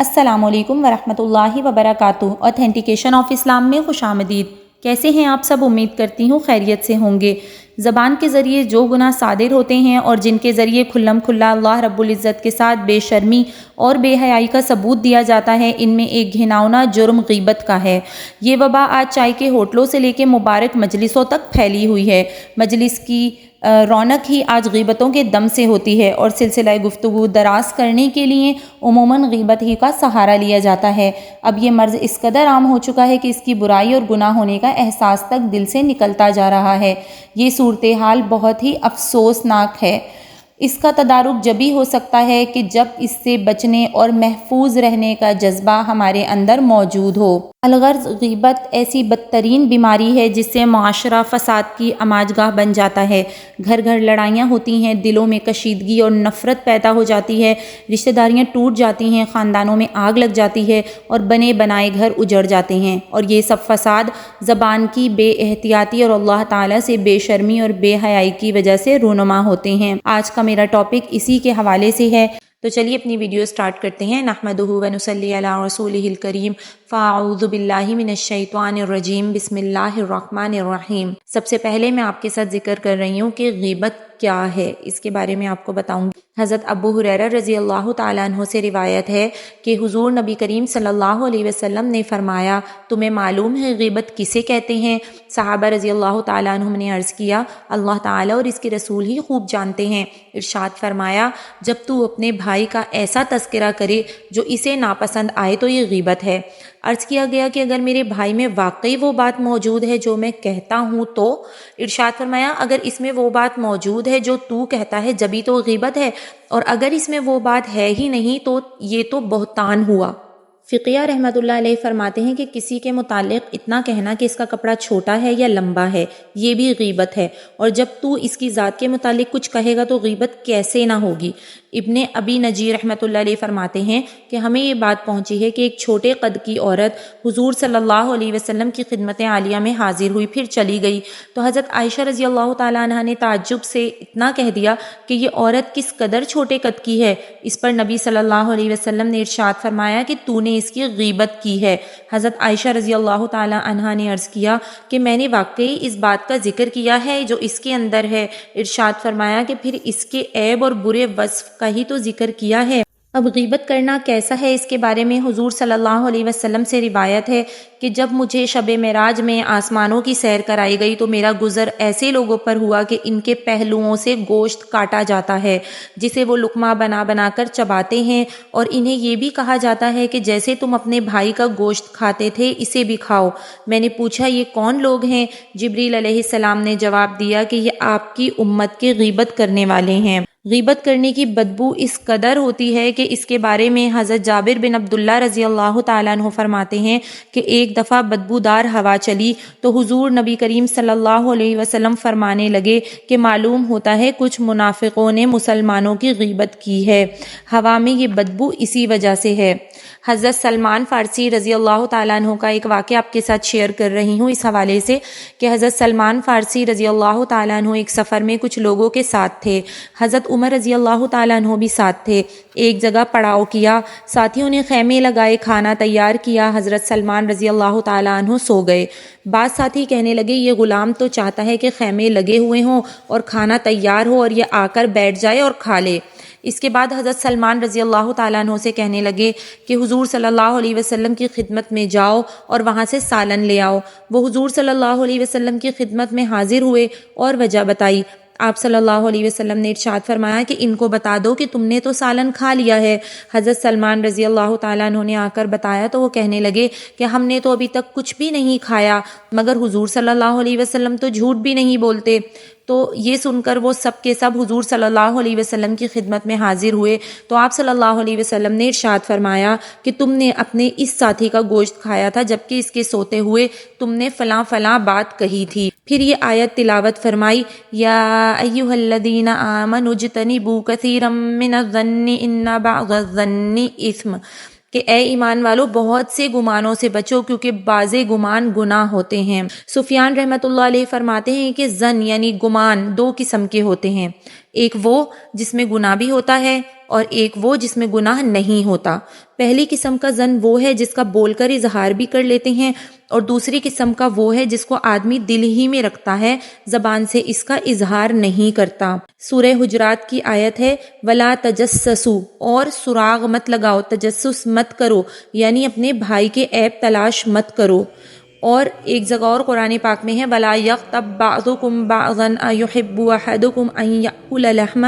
السلام علیکم ورحمۃ اللہ وبرکاتہ۔ اوتھینٹیکیشن آف اسلام میں خوش آمدید۔ کیسے ہیں آپ سب؟ امید کرتی ہوں خیریت سے ہوں گے۔ زبان کے ذریعے جو گناہ صادر ہوتے ہیں اور جن کے ذریعے کھلم کھلا اللہ رب العزت کے ساتھ بے شرمی اور بے حیائی کا ثبوت دیا جاتا ہے، ان میں ایک گھناؤنا جرم غیبت کا ہے۔ یہ وبا آج چائے کے ہوٹلوں سے لے کے مبارک مجلسوں تک پھیلی ہوئی ہے۔ مجلس کی رونق ہی آج غیبتوں کے دم سے ہوتی ہے اور سلسلہ گفتگو دراز کرنے کے لیے عموماً غیبت ہی کا سہارا لیا جاتا ہے۔ اب یہ مرض اس قدر عام ہو چکا ہے کہ اس کی برائی اور گناہ ہونے کا احساس تک دل سے نکلتا جا رہا ہے۔ یہ صورتحال بہت ہی افسوسناک ہے۔ اس کا تدارک جبھی ہو سکتا ہے کہ جب اس سے بچنے اور محفوظ رہنے کا جذبہ ہمارے اندر موجود ہو۔ الغرض غیبت ایسی بدترین بیماری ہے جس سے معاشرہ فساد کی آماج گاہ بن جاتا ہے۔ گھر گھر لڑائیاں ہوتی ہیں، دلوں میں کشیدگی اور نفرت پیدا ہو جاتی ہے، رشتہ داریاں ٹوٹ جاتی ہیں، خاندانوں میں آگ لگ جاتی ہے اور بنے بنائے گھر اجڑ جاتے ہیں۔ اور یہ سب فساد زبان کی بے احتیاطی اور اللہ تعالیٰ سے بے شرمی اور بے حیائی کی وجہ سے رونما ہوتے ہیں۔ آج کا میرا ٹاپک اسی کے حوالے سے ہے، تو چلیے اپنی ویڈیو سٹارٹ کرتے ہیں۔ نحمدہ و نصلی علی رسولہ الکریم، فاعوذ باللہ من الشیطان الرجیم، بسم اللہ الرحمن الرحیم۔ سب سے پہلے میں آپ کے ساتھ ذکر کر رہی ہوں کہ غیبت کیا ہے، اس کے بارے میں آپ کو بتاؤں گی۔ حضرت ابو ہریرہ رضی اللہ تعالیٰ عنہ سے روایت ہے کہ حضور نبی کریم صلی اللہ علیہ وسلم نے فرمایا، تمہیں معلوم ہے غیبت کسے کہتے ہیں؟ صحابہ رضی اللہ تعالیٰ عنہم نے عرض کیا، اللہ تعالیٰ اور اس کے رسول ہی خوب جانتے ہیں۔ ارشاد فرمایا، جب تو اپنے بھائی کا ایسا تذکرہ کرے جو اسے ناپسند آئے تو یہ غیبت ہے۔ عرض کیا گیا کہ اگر میرے بھائی میں واقعی وہ بات موجود ہے جو میں کہتا ہوں تو؟ ارشاد فرمایا، اگر اس میں وہ بات موجود ہے جو تو کہتا ہے جبھی تو غیبت ہے، اور اگر اس میں وہ بات ہے ہی نہیں تو یہ تو بہتان ہوا۔ فقیہ رحمۃ اللہ علیہ فرماتے ہیں کہ کسی کے متعلق اتنا کہنا کہ اس کا کپڑا چھوٹا ہے یا لمبا ہے، یہ بھی غیبت ہے، اور جب تو اس کی ذات کے متعلق کچھ کہے گا تو غیبت کیسے نہ ہوگی۔ ابن ابی نجی رحمۃ اللہ علیہ فرماتے ہیں کہ ہمیں یہ بات پہنچی ہے کہ ایک چھوٹے قد کی عورت حضور صلی اللہ علیہ وسلم کی خدمت عالیہ میں حاضر ہوئی، پھر چلی گئی، تو حضرت عائشہ رضی اللہ تعالیٰ عنہا نے تعجب سے اتنا کہہ دیا کہ یہ عورت کس قدر چھوٹے قد کی ہے۔ اس پر نبی صلی اللہ علیہ وسلم نے ارشاد فرمایا کہ تو نے اس کی غیبت کی ہے۔ حضرت عائشہ رضی اللہ تعالیٰ عنہا نے عرض کیا کہ میں نے واقعی اس بات کا ذکر کیا ہے جو اس کے اندر ہے۔ ارشاد فرمایا کہ پھر اس کے عیب اور برے وصف کا ہی تو ذکر کیا ہے۔ اب غیبت کرنا کیسا ہے، اس کے بارے میں حضور صلی اللہ علیہ وسلم سے روایت ہے کہ جب مجھے شب معراج میں آسمانوں کی سیر کرائی گئی تو میرا گزر ایسے لوگوں پر ہوا کہ ان کے پہلوؤں سے گوشت کاٹا جاتا ہے جسے وہ لقمہ بنا بنا کر چباتے ہیں، اور انہیں یہ بھی کہا جاتا ہے کہ جیسے تم اپنے بھائی کا گوشت کھاتے تھے اسے بھی کھاؤ۔ میں نے پوچھا، یہ کون لوگ ہیں؟ جبریل علیہ السلام نے جواب دیا کہ یہ آپ کی امت کے غیبت کرنے والے ہیں۔ غیبت کرنے کی بدبو اس قدر ہوتی ہے کہ اس کے بارے میں حضرت جابر بن عبداللہ رضی اللہ تعالیٰ عنہ فرماتے ہیں کہ ایک دفعہ بدبودار ہوا چلی تو حضور نبی کریم صلی اللہ علیہ وسلم فرمانے لگے کہ معلوم ہوتا ہے کچھ منافقوں نے مسلمانوں کی غیبت کی ہے، ہوا میں یہ بدبو اسی وجہ سے ہے۔ حضرت سلمان فارسی رضی اللہ تعالیٰ عنہ کا ایک واقعہ آپ کے ساتھ شیئر کر رہی ہوں اس حوالے سے کہ حضرت سلمان فارسی رضی اللہ تعالیٰ عنہ ایک سفر میں کچھ لوگوں کے ساتھ تھے۔ حضرت عمر رضی اللہ تعالیٰ عنہ بھی ساتھ تھے۔ ایک جگہ پڑاؤ کیا، ساتھیوں نے خیمے لگائے، کھانا تیار کیا، حضرت سلمان رضی اللہ تعالیٰ عنہ سو گئے۔ بعض ساتھی کہنے لگے، یہ غلام تو چاہتا ہے کہ خیمے لگے ہوئے ہوں اور کھانا تیار ہو اور یہ آ کر بیٹھ جائے اور کھا لے۔ اس کے بعد حضرت سلمان رضی اللہ تعالیٰ عنہ سے کہنے لگے کہ حضور صلی اللہ علیہ وسلم کی خدمت میں جاؤ اور وہاں سے سالن لے آؤ۔ وہ حضور صلی اللہ علیہ وسلم کی خدمت میں حاضر ہوئے اور وجہ بتائی۔ آپ صلی اللہ علیہ وسلم نے ارشاد فرمایا کہ ان کو بتا دو کہ تم نے تو سالن کھا لیا ہے۔ حضرت سلمان رضی اللہ تعالیٰ عنہ نے آ کر بتایا تو وہ کہنے لگے کہ ہم نے تو ابھی تک کچھ بھی نہیں کھایا، مگر حضور صلی اللہ علیہ وسلم تو جھوٹ بھی نہیں بولتے۔ تو یہ سن کر وہ سب کے سب حضور صلی اللہ علیہ وسلم کی خدمت میں حاضر ہوئے تو آپ صلی اللہ علیہ وسلم نے ارشاد فرمایا کہ تم نے اپنے اس ساتھی کا گوشت کھایا تھا جبکہ اس کے سوتے ہوئے تم نے فلاں فلاں بات کہی تھی۔ پھر یہ آیت تلاوت فرمائی، یا ایھا الذین آمنوا اجتنبوا کثیرا من الظن ان بعض الظن اثم، کہ اے ایمان والو بہت سے گمانوں سے بچو کیونکہ بعض گمان گناہ ہوتے ہیں۔ سفیان رحمۃ اللہ علیہ فرماتے ہیں کہ ظن یعنی گمان دو قسم کے ہوتے ہیں، ایک وہ جس میں گناہ بھی ہوتا ہے اور ایک وہ جس میں گناہ نہیں ہوتا۔ پہلی قسم کا ظن وہ ہے جس کا بول کر اظہار بھی کر لیتے ہیں، اور دوسری قسم کا وہ ہے جس کو آدمی دل ہی میں رکھتا ہے، زبان سے اس کا اظہار نہیں کرتا۔ سورہ حجرات کی آیت ہے وَلَا تَجَسَّسُوا، اور سراغ مت لگاؤ، تجسس مت کرو، یعنی اپنے بھائی کے عیب تلاش مت کرو۔ اور ایک جگہ اور قرآن پاک میں ہے وَلَا يَغْتَبْ بَعْضُكُمْ بَعْضًا أَيُحِبُّ أَحَدُكُمْ أَن يَأْكُلَ لَحْمَ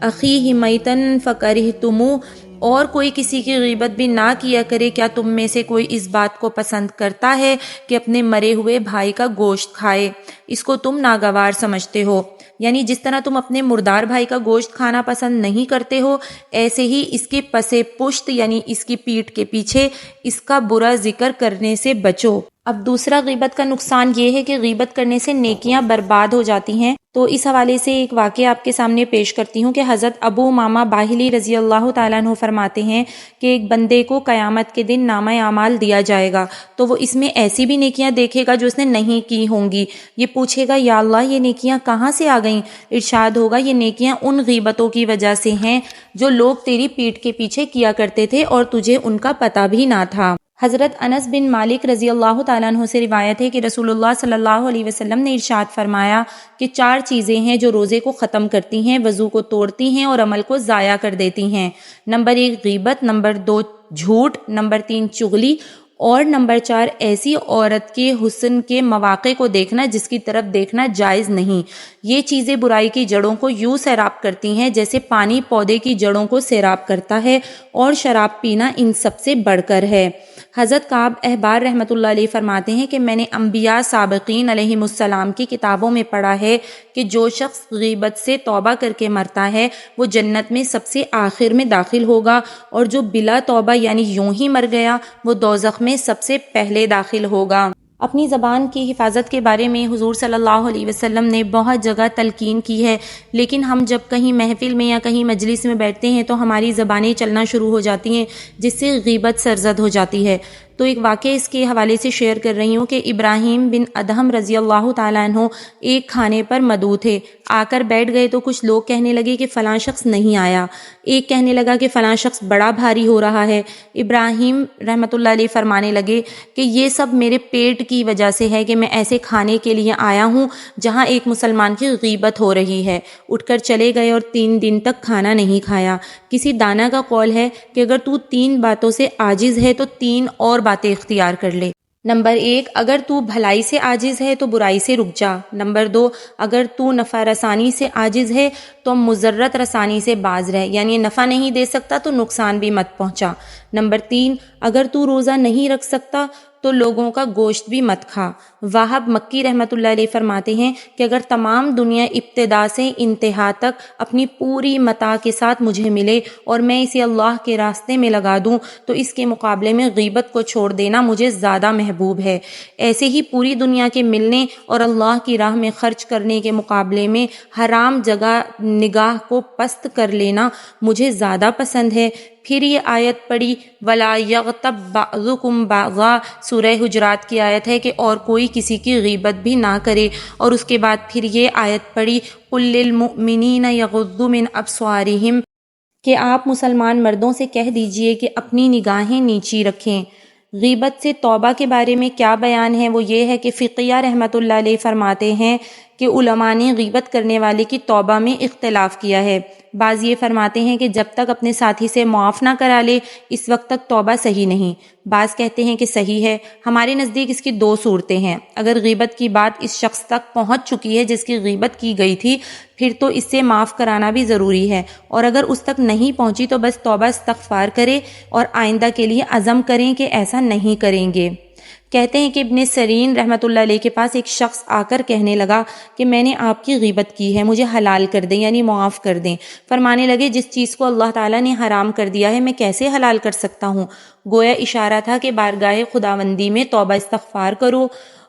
أَخِيهِ مَيْتًا فَكَرِهْتُمُوهُ، اور کوئی کسی کی غیبت بھی نہ کیا کرے۔ کیا تم میں سے کوئی اس بات کو پسند کرتا ہے کہ اپنے مرے ہوئے بھائی کا گوشت کھائے؟ اس کو تم ناگوار سمجھتے ہو۔ یعنی جس طرح تم اپنے مردار بھائی کا گوشت کھانا پسند نہیں کرتے ہو، ایسے ہی اس کے پس پشت یعنی اس کی پیٹھ کے پیچھے اس کا برا ذکر کرنے سے بچو۔ اب دوسرا غیبت کا نقصان یہ ہے کہ غیبت کرنے سے نیکیاں برباد ہو جاتی ہیں۔ تو اس حوالے سے ایک واقعہ آپ کے سامنے پیش کرتی ہوں کہ حضرت ابو امامہ باہلی رضی اللہ تعالیٰ عنہ فرماتے ہیں کہ ایک بندے کو قیامت کے دن نامہ اعمال دیا جائے گا، تو وہ اس میں ایسی بھی نیکیاں دیکھے گا جو اس نے نہیں کی ہوں گی۔ یہ پوچھے گا یا اللہ یہ نیکیاں کہاں سے آ گئیں؟ ارشاد ہوگا یہ نیکیاں ان غیبتوں کی وجہ سے ہیں جو لوگ تیری پیٹھ کے پیچھے کیا کرتے تھے اور تجھے ان کا پتہ بھی نہ تھا۔ حضرت انس بن مالک رضی اللہ تعالیٰ عنہ سے روایت ہے کہ رسول اللہ صلی اللہ علیہ وسلم نے ارشاد فرمایا کہ 4 چیزیں ہیں جو روزے کو ختم کرتی ہیں، وضو کو توڑتی ہیں اور عمل کو ضائع کر دیتی ہیں۔ نمبر 1 غیبت، نمبر 2 جھوٹ، نمبر 3 چغلی، اور نمبر 4 ایسی عورت کے حسن کے مواقع کو دیکھنا جس کی طرف دیکھنا جائز نہیں۔ یہ چیزیں برائی کی جڑوں کو یوں سیراب کرتی ہیں جیسے پانی پودے کی جڑوں کو سیراب کرتا ہے، اور شراب پینا ان سب سے بڑھ کر ہے۔ حضرت کعب احبار رحمۃ اللہ علیہ فرماتے ہیں کہ میں نے انبیاء سابقین علیہم السلام کی کتابوں میں پڑھا ہے کہ جو شخص غیبت سے توبہ کر کے مرتا ہے وہ جنت میں سب سے آخر میں داخل ہوگا، اور جو بلا توبہ یعنی یوں ہی مر گیا وہ دوزخ میں سب سے پہلے داخل ہوگا۔ اپنی زبان کی حفاظت کے بارے میں حضور صلی اللہ علیہ وسلم نے بہت جگہ تلقین کی ہے، لیکن ہم جب کہیں محفل میں یا کہیں مجلس میں بیٹھتے ہیں تو ہماری زبانیں چلنا شروع ہو جاتی ہیں جس سے غیبت سرزد ہو جاتی ہے۔ تو ایک واقعہ اس کے حوالے سے شیئر کر رہی ہوں کہ ابراہیم بن ادہم رضی اللہ تعالیٰ عنہ ایک کھانے پر مدعو تھے، آ کر بیٹھ گئے تو کچھ لوگ کہنے لگے کہ فلاں شخص نہیں آیا، ایک کہنے لگا کہ فلاں شخص بڑا بھاری ہو رہا ہے۔ ابراہیم رحمۃ اللہ علیہ فرمانے لگے کہ یہ سب میرے پیٹ کی وجہ سے ہے کہ میں ایسے کھانے کے لیے آیا ہوں جہاں ایک مسلمان کی غیبت ہو رہی ہے۔ اٹھ کر چلے گئے اور 3 دن تک کھانا نہیں کھایا۔ کسی دانا کا قول ہے کہ اگر تو 3 باتوں سے عاجز ہے تو 3 اور باتیں اختیار کر لے۔ نمبر 1 اگر تو بھلائی سے عاجز ہے تو برائی سے رک جا۔ نمبر 2 اگر تو نفع رسانی سے عاجز ہے تو مضرت رسانی سے باز رہ، یعنی نفع نہیں دے سکتا تو نقصان بھی مت پہنچا۔ نمبر 3 اگر تو روزہ نہیں رکھ سکتا تو لوگوں کا گوشت بھی مت کھا۔ وہب مکی رحمۃ اللہ علیہ فرماتے ہیں کہ اگر تمام دنیا ابتدا سے انتہا تک اپنی پوری متاع کے ساتھ مجھے ملے اور میں اسے اللہ کے راستے میں لگا دوں تو اس کے مقابلے میں غیبت کو چھوڑ دینا مجھے زیادہ محبوب ہے۔ ایسے ہی پوری دنیا کے ملنے اور اللہ کی راہ میں خرچ کرنے کے مقابلے میں حرام جگہ نگاہ کو پست کر لینا مجھے زیادہ پسند ہے۔ پھر یہ آیت پڑھی وَلَا يَغْتَبْ بَعْضُكُمْ بَعْضًا، سورہ حجرات کی آیت ہے کہ اور کوئی کسی کی غیبت بھی نہ کرے، اور اس کے بعد پھر یہ آیت پڑھی قُل لِّلْمُؤْمِنِينَ يَغُضُّوا مِنْ أَبْصَارِهِمْ، کہ آپ مسلمان مردوں سے کہہ دیجئے کہ اپنی نگاہیں نیچی رکھیں۔ غیبت سے توبہ کے بارے میں کیا بیان ہے وہ یہ ہے کہ فقیہ رحمۃ اللہ علیہ فرماتے ہیں کہ علماء نے غیبت کرنے والے کی توبہ میں اختلاف کیا ہے۔ بعض یہ فرماتے ہیں کہ جب تک اپنے ساتھی سے معاف نہ کرا لے اس وقت تک توبہ صحیح نہیں۔ بعض کہتے ہیں کہ صحیح ہے۔ ہمارے نزدیک اس کی 2 صورتیں ہیں۔ اگر غیبت کی بات اس شخص تک پہنچ چکی ہے جس کی غیبت کی گئی تھی پھر تو اس سے معاف کرانا بھی ضروری ہے، اور اگر اس تک نہیں پہنچی تو بس توبہ استغفار کرے اور آئندہ کے لیے عزم کریں کہ ایسا نہیں کریں گے۔ کہتے ہیں کہ ابن سیرین رحمۃ اللہ علیہ کے پاس ایک شخص آ کر کہنے لگا کہ میں نے آپ کی غیبت کی ہے، مجھے حلال کر دیں یعنی معاف کر دیں۔ فرمانے لگے جس چیز کو اللہ تعالیٰ نے حرام کر دیا ہے میں کیسے حلال کر سکتا ہوں؟ گویا اشارہ تھا کہ بارگاہ خداوندی میں توبہ استغفار کرو،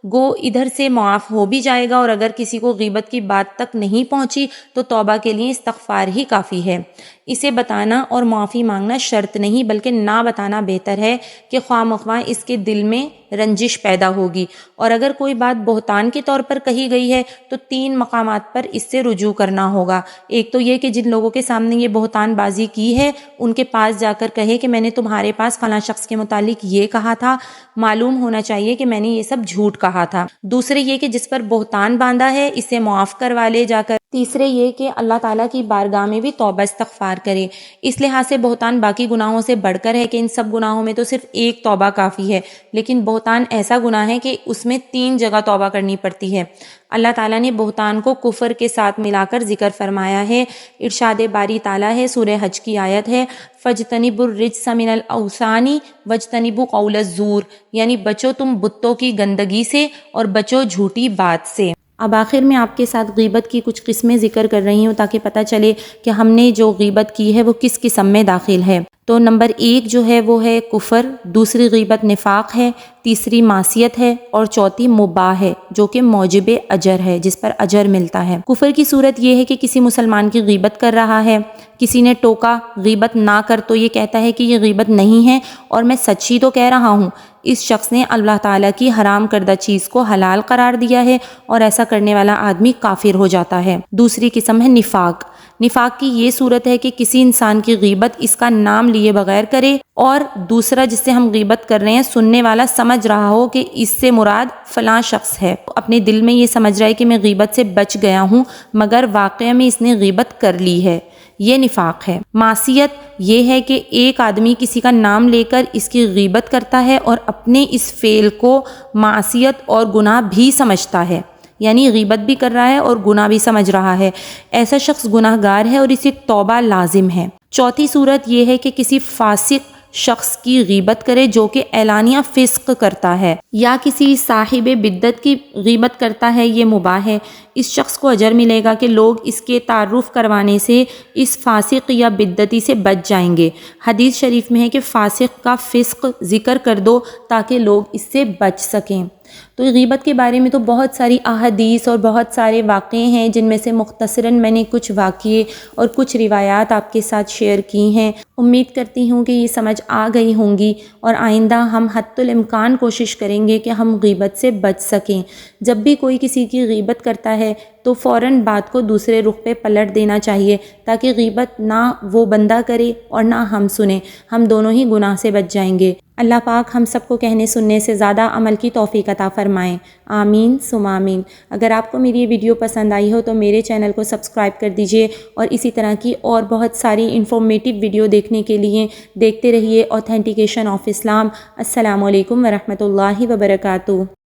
گو ادھر سے معاف ہو بھی جائے گا، اور اگر کسی کو غیبت کی بات تک نہیں پہنچی تو توبہ کے لیے استغفار ہی کافی ہے۔ اسے بتانا اور معافی مانگنا شرط نہیں بلکہ نہ بتانا بہتر ہے کہ خواہ مخواہ اس کے دل میں رنجش پیدا ہوگی۔ اور اگر کوئی بات بہتان کے طور پر کہی گئی ہے تو 3 مقامات پر اس سے رجوع کرنا ہوگا۔ ایک تو یہ کہ جن لوگوں کے سامنے یہ بہتان بازی کی ہے ان کے پاس جا کر کہے کہ میں نے تمہارے پاس فلاں شخص کے متعلق یہ کہا تھا، معلوم ہونا چاہیے کہ میں نے یہ سب جھوٹ کہا تھا۔ دوسرے یہ کہ جس پر بہتان باندھا ہے اسے معاف کروا لے جا کر۔ تیسرے یہ کہ اللہ تعالیٰ کی بارگاہ میں بھی توبہ استغفار کرے۔ اس لحاظ سے بہتان باقی گناہوں سے بڑھ کر ہے کہ ان سب گناہوں میں تو صرف ایک توبہ کافی ہے، لیکن بہتان ایسا گناہ ہے کہ اس میں 3 جگہ توبہ کرنی پڑتی ہے۔ اللہ تعالیٰ نے بہتان کو کفر کے ساتھ ملا کر ذکر فرمایا ہے۔ ارشاد باری تعالیٰ ہے، سورہ حج کی آیت ہے، فَاجْتَنِبُوا الرِّجْسَ مِنَ الْأَوْثَانِ وَاجْتَنِبُوا قَوْلَ الزُّورِ، یعنی بچو تم بتوں کی گندگی سے اور بچو جھوٹی بات سے۔ اب آخر میں آپ کے ساتھ غیبت کی کچھ قسمیں ذکر کر رہی ہوں تاکہ پتہ چلے کہ ہم نے جو غیبت کی ہے وہ کس قسم میں داخل ہے۔ تو نمبر 1 جو ہے وہ ہے کفر، دوسری غیبت نفاق ہے، تیسری معصیت ہے اور چوتھی مباح ہے جو کہ موجب اجر ہے، جس پر اجر ملتا ہے۔ کفر کی صورت یہ ہے کہ کسی مسلمان کی غیبت کر رہا ہے، کسی نے ٹوکا غیبت نہ کر تو یہ کہتا ہے کہ یہ غیبت نہیں ہے اور میں سچی تو کہہ رہا ہوں۔ اس شخص نے اللہ تعالیٰ کی حرام کردہ چیز کو حلال قرار دیا ہے اور ایسا کرنے والا آدمی کافر ہو جاتا ہے۔ دوسری قسم ہے نفاق۔ نفاق کی یہ صورت ہے کہ کسی انسان کی غیبت اس کا نام لیے بغیر کرے اور دوسرا جس سے ہم غیبت کر رہے ہیں سننے والا سمجھ رہا ہو کہ اس سے مراد فلاں شخص ہے، اپنے دل میں یہ سمجھ رہا ہے کہ میں غیبت سے بچ گیا ہوں مگر واقعہ میں اس نے غیبت کر لی ہے، یہ نفاق ہے۔ معصیت یہ ہے کہ ایک آدمی کسی کا نام لے کر اس کی غیبت کرتا ہے اور اپنے اس فعل کو معصیت اور گناہ بھی سمجھتا ہے، یعنی غیبت بھی کر رہا ہے اور گناہ بھی سمجھ رہا ہے۔ ایسا شخص گناہ گار ہے اور اسے توبہ لازم ہے۔ چوتھی صورت یہ ہے کہ کسی فاسق شخص کی غیبت کرے جو کہ اعلانیہ فسق کرتا ہے، یا کسی صاحب بدعت کی غیبت کرتا ہے، یہ مباح ہے۔ اس شخص کو اجر ملے گا کہ لوگ اس کے تعارف کروانے سے اس فاسق یا بدعتی سے بچ جائیں گے۔ حدیث شریف میں ہے کہ فاسق کا فسق ذکر کر دو تاکہ لوگ اس سے بچ سکیں۔ تو غیبت کے بارے میں تو بہت ساری احادیث اور بہت سارے واقعے ہیں جن میں سے مختصراً میں نے کچھ واقعے اور کچھ روایات آپ کے ساتھ شیئر کی ہیں۔ امید کرتی ہوں کہ یہ سمجھ آ گئی ہوں گی اور آئندہ ہم حتی الامکان کوشش کریں گے کہ ہم غیبت سے بچ سکیں۔ جب بھی کوئی کسی کی غیبت کرتا ہے تو فوراً بات کو دوسرے رخ پہ پلٹ دینا چاہیے تاکہ غیبت نہ وہ بندہ کرے اور نہ ہم سنیں، ہم دونوں ہی گناہ سے بچ جائیں گے۔ اللہ پاک ہم سب کو کہنے سننے سے زیادہ عمل کی توفیق عطا فرمائیں، آمین ثم آمین۔ اگر آپ کو میری یہ ویڈیو پسند آئی ہو تو میرے چینل کو سبسکرائب کر دیجئے اور اسی طرح کی اور بہت ساری انفارمیٹیو ویڈیو دیکھنے کے لیے دیکھتے رہیے اوتھینٹیکیشن آف اسلام۔ السلام علیکم ورحمۃ اللہ وبرکاتہ۔